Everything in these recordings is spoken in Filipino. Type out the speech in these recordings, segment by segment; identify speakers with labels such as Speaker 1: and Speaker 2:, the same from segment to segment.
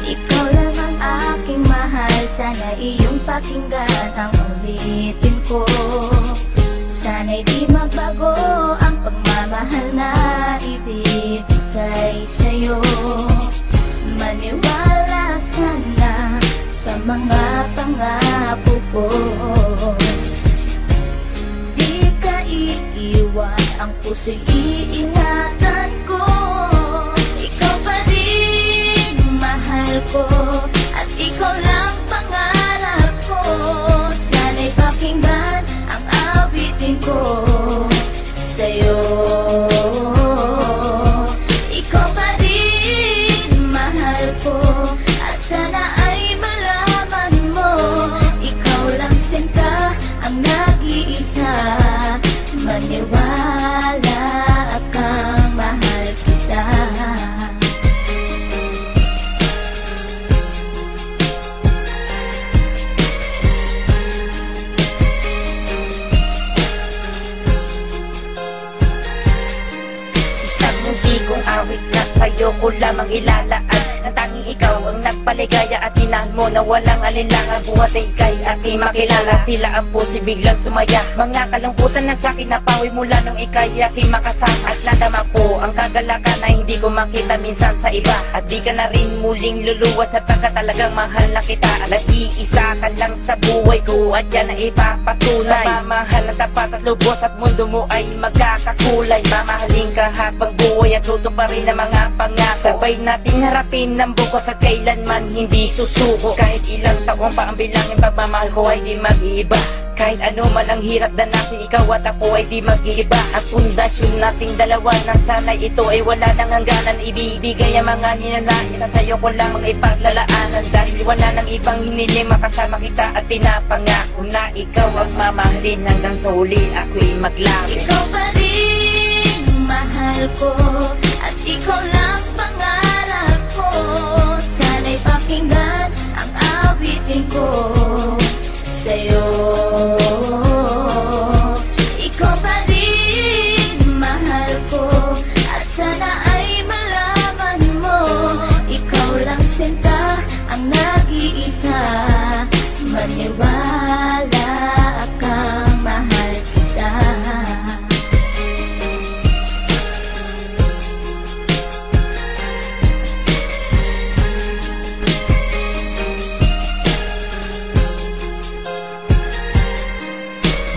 Speaker 1: Ikaw lang ang aking mahal, sana iyong pakinggan ang ulitin ko. Sana'y di magbago ang pagmamahal na ibibigay sa'yo. Maniwala sana sa mga pangako ko. Di ka iiwan, ang puso'y iingatan ko. Ikaw pa rin mahal ko, at ikaw lang pangarap ko. Sana'y pakinggan ang awitin ko sa'yo. Ikaw pa rin mahal ko, at sana ay malaman mo, ikaw lang sinta ang nag-iisa. Maniwala kang mahal kita.
Speaker 2: Isang hindi kong awit na sa'yo ko lamang ilalaan. Nang tanging ikaw ang nagpaligaya at tinahal mo na walang alinlangan. Buhat ay ika'y aking makilala, tila ang puso'y biglang sumaya. Mga kalungkutan na sa'kin napawi mula nung ika'y aking makasama. At nadama ko ang kagalakan na hindi ko makita minsan sa iba. At di ka na rin muling luluwas sapagkat talagang mahal na kita. Nag-iisa ka lang sa buhay ko at yan ay ipapatunay. Mamahal na tapat at lubos at mundo mo ay magkakakulay. Mamahalin ka habang buhay at tutuparin ang mga pangako. Sabay natin harapin ng bukos at kailanman hindi susuko. Kahit ilang taong pa ang bilangin, pagmamahal ko ay di mag-iiba. Kahit ano man ang hirap danasin, ikaw at ako ay di mag-iiba. Ang pundasyon nating dalawa na sana'y ito ay wala nang hangganan. Ibibigay ang mga ninanais at sa'yo ko lamang ipaglalaanan. Dahil wala nang ibang hiniling, makasama kita at pinapangako na ikaw ang mamahalin hanggang sa huli ako'y maglapit.
Speaker 1: Ikaw pa rin mahal ko, at ikaw lang pangarap ko. Sana'y pakinggan ang awitin ko sa'yo. Ikaw pa rin mahal ko, at sana ay malaman mo, ikaw lang sinta ang nag-iisa. Maniwala kang mahal kita.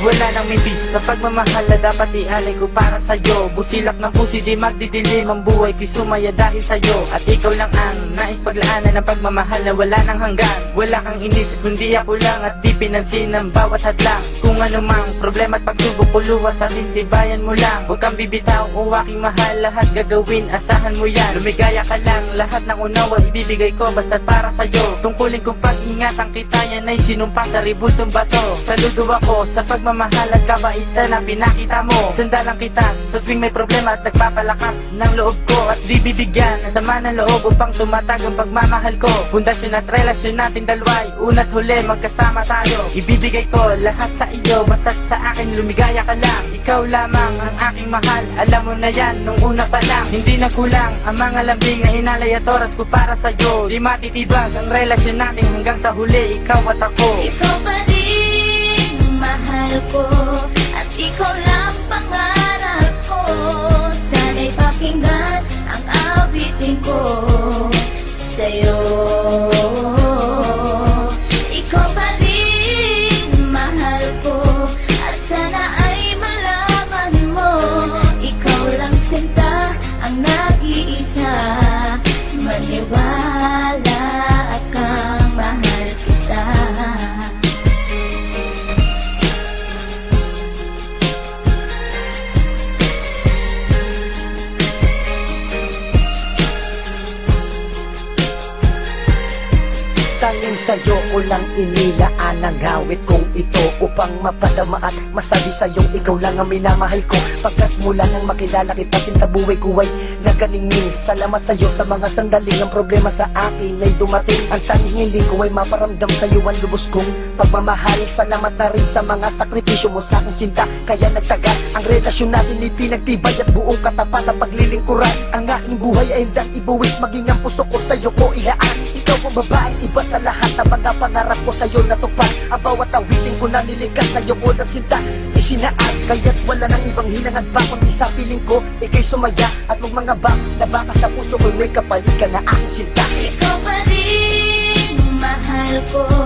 Speaker 3: Wala nang mibis na pagmamahal na dapat ialay ko para sa'yo. Busilak ng puso di magdidilim, ang buhay ko'y sumaya dahil sa'yo. At ikaw lang ang nais paglaanan ng pagmamahal na wala nang hanggan. Wala kang inisip kundi ako lang, at di pinansin ang bawat hadlang. Kung anumang problema at pagsubok ko luwas at intibayan mo lang. Huwag kang bibitaw o aking mahal, lahat gagawin, asahan mo yan. Lumigaya ka lang, lahat ng unawa ibibigay ko basta't para sa'yo. Tungkulin kong pag-ingatan kita, yan ay sinumpa sa ribultong bato. Saludo ako sa pagmamahal at kabaitan na pinakita mo. Sandalang kita sa tuwing may problema at nagpapalakas ng loob ko. At di bibigyan ng sama ng loob upang tumatag ang pagmamahal ko. Pundasyon at relasyon nating dalawa'y una't huli magkasama tayo. Ibibigay ko lahat sa iyo basta't sa akin lumigaya ka lang. Ikaw lamang ang aking mahal, alam mo na yan nung una pa lang. Hindi na kulang ang mga lambing na inalay at oras ko para sa'yo. Di matitibag ang relasyon natin hanggang sa huli, ikaw at ako.
Speaker 1: Ikaw pa rin mahal ko, at ikaw lang pangarap ko. Sana'y pakinggan ang awitin ko sa'yo. Ikaw pa rin mahal ko, at sana ay malaman mo, ikaw lang sinta ang nag-iisa. Maniwala kang mahal kita.
Speaker 4: Tanging sa'yo ko lang inilaan ang awit kong ito, upang mapadama at masabi sa'yong ikaw lang ang minamahal ko. Pagkat mula nang makilala kita, sinta buhay ko ay naganingning. Salamat sa'yo sa mga sandaling ang problema sa akin ay dumating. Ang tanging hiling ko ay maparamdam sa'yo ang lubos kong pagmamahal. Salamat na rin sa mga sakripisyo mo sa aking sinta, kaya nagtagal ang relasyon natin, ipinagtibay at buong katapat ang paglilingkuran. Ang aking buhay ay hindang ibuwis, maging ang puso ko sa'yo ko ilaan. ikaw ang babaeng iba sa lahat ng mga pangarap ko sa'yo natupad. Ang bawat awitin ko na nilikas sa'yo ko na sinta isinaan, kaya't wala nang ibang hinangad pa kundi sa piling ko, ika'y sumaya at magmangabang na baka sa puso ko'y may kapalit ka na aking sinta.
Speaker 1: Ikaw pa rin mahal ko.